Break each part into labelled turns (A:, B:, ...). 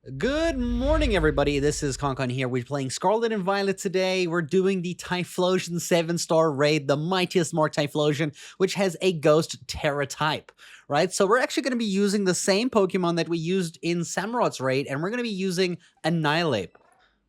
A: Good morning, everybody. This is Concon here. We're playing Scarlet and Violet today. We're doing the Typhlosion 7-star raid, the mightiest Mark Typhlosion, which has a ghost Tera type, right? So we're actually going to be using the same Pokemon that we used in Samurot's raid, and we're going to be using Annihilape.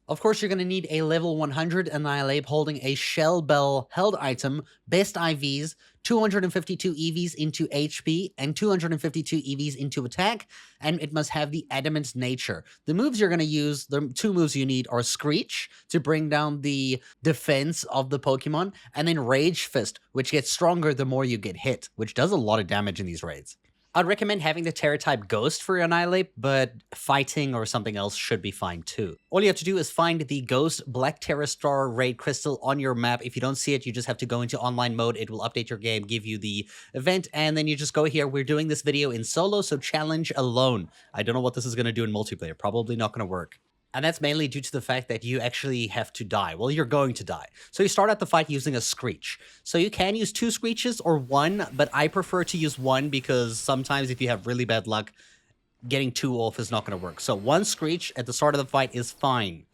A: Of course, you're going to need a level 100 Annihilape holding a Shell Bell held item, best IVs, 252 EVs into HP, and 252 EVs into attack, and it must have the Adamant nature. The moves you're going to use, the two moves you need are Screech to bring down the defense of the Pokemon, and then Rage Fist, which gets stronger the more you get hit, which does a lot of damage in these raids. I'd recommend having the Tera type Ghost for your Annihilape, but fighting or something else should be fine too. All you have to do is find the Ghost Black Tera Star Raid Crystal on your map. If you don't see it, you just have to go into online mode. It will update your game, give you the event, and then you just go here. We're doing this video in solo, so challenge alone. I don't know what this is going to do in multiplayer. Probably not going to work. And that's mainly due to the fact that you actually have to die. Well, you're going to die. So you start out the fight using a Screech. So you can use 2 Screeches or 1, but I prefer to use 1 because sometimes if you have really bad luck, getting 2 off is not going to work. So 1 Screech at the start of the fight is fine.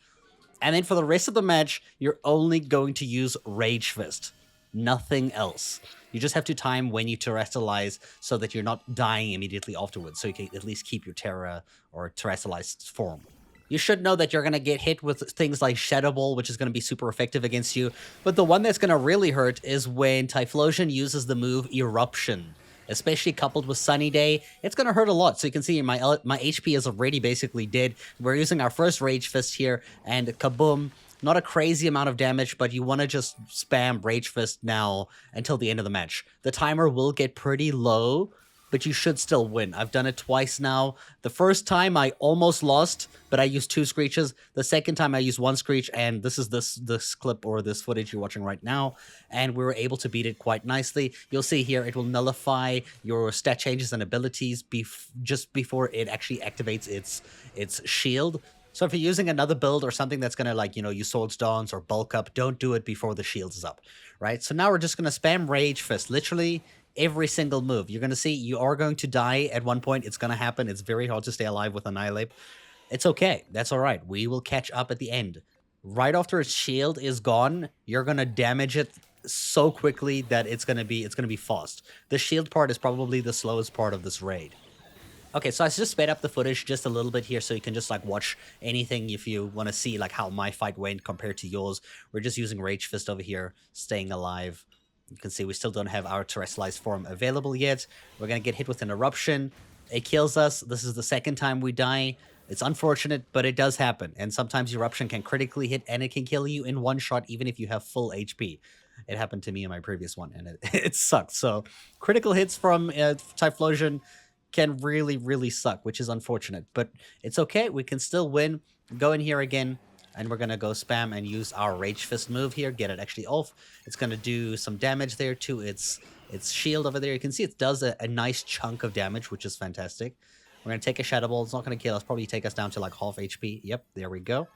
A: And then for the rest of the match, you're only going to use Rage Fist. Nothing else. You just have to time when you terrestrialize so that you're not dying immediately afterwards. So you can at least keep your Tera or terrestrialized form. You should know that you're going to get hit with things like Shadow Ball, which is going to be super effective against you. But the one that's going to really hurt is when Typhlosion uses the move Eruption. Especially coupled with Sunny Day, it's going to hurt a lot. So you can see my HP is already basically dead. We're using our first Rage Fist here, and kaboom. Not a crazy amount of damage, but you want to just spam Rage Fist now until the end of the match. The timer will get pretty low, but you should still win. I've done it twice now. The first time I almost lost, but I used 2 Screeches. The second time I used 1 Screech, and this is this clip or this footage you're watching right now, and we were able to beat it quite nicely. You'll see here it will nullify your stat changes and abilities just before it actually activates its shield. So if you're using another build or something that's going to use Swords Dance or bulk up, don't do it before the shield is up, right? So now we're just going to spam Rage Fist, literally every single move. You're going to see you are going to die at one point. It's going to happen. It's very hard to stay alive with Annihilape. It's okay. That's all right. We will catch up at the end. Right after its shield is gone, you're going to damage it so quickly that it's going to be fast. The shield part is probably the slowest part of this raid. Okay, so I just sped up the footage just a little bit here so you can just watch anything if you want to see how my fight went compared to yours. We're just using Rage Fist over here, staying alive. You can see we still don't have our terrestrialized form available yet. We're going to get hit with an Eruption. It kills us. This is the second time we die. It's unfortunate, but it does happen. And sometimes Eruption can critically hit and it can kill you in one shot even if you have full HP. It happened to me in my previous one and it sucked. So critical hits from Typhlosion can really, really suck, which is unfortunate. But it's okay. We can still win. Go in here again. And we're going to go spam and use our Rage Fist move here, get it actually off. It's going to do some damage there to its shield over there. You can see it does a nice chunk of damage, which is fantastic. We're going to take a Shadow Ball. It's not going to kill us. Probably take us down to half HP. Yep, there we go.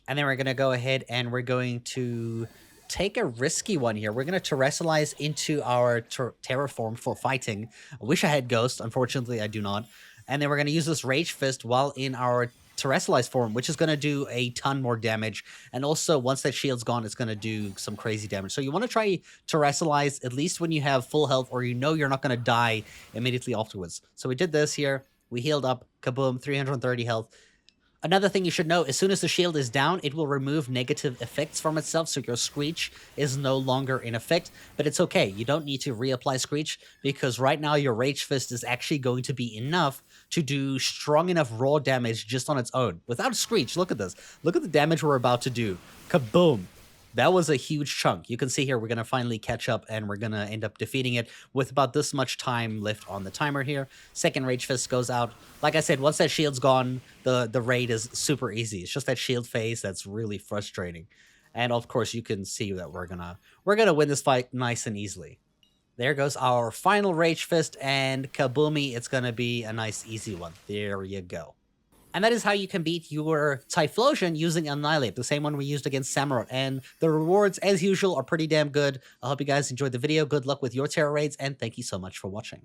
A: And then we're going to go ahead and we're going to take a risky one here. We're going to terrestrialize into our Terraform for fighting. I wish I had Ghost. Unfortunately, I do not. And then we're going to use this Rage Fist while in our terrestrialized form, which is going to do a ton more damage. And also, once that shield's gone, it's going to do some crazy damage. So you want to try terrestrialize at least when you have full health or you know you're not going to die immediately afterwards. So we did this here. We healed up. Kaboom, 330 health. Another thing you should know, as soon as the shield is down, it will remove negative effects from itself, so your Screech is no longer in effect, but it's okay. You don't need to reapply Screech, because right now your Rage Fist is actually going to be enough to do strong enough raw damage just on its own. Without Screech, look at this. Look at the damage we're about to do. Kaboom! That was a huge chunk. You can see here we're going to finally catch up and we're going to end up defeating it with about this much time left on the timer here. Second Rage Fist goes out. Like I said, once that shield's gone, the raid is super easy. It's just that shield phase that's really frustrating. And of course, you can see that we're gonna win this fight nice and easily. There goes our final Rage Fist, and kaboomy, it's going to be a nice easy one. There you go. And that is how you can beat your Typhlosion using Annihilape, the same one we used against Samurott. And the rewards, as usual, are pretty damn good. I hope you guys enjoyed the video. Good luck with your Tera raids, and thank you so much for watching.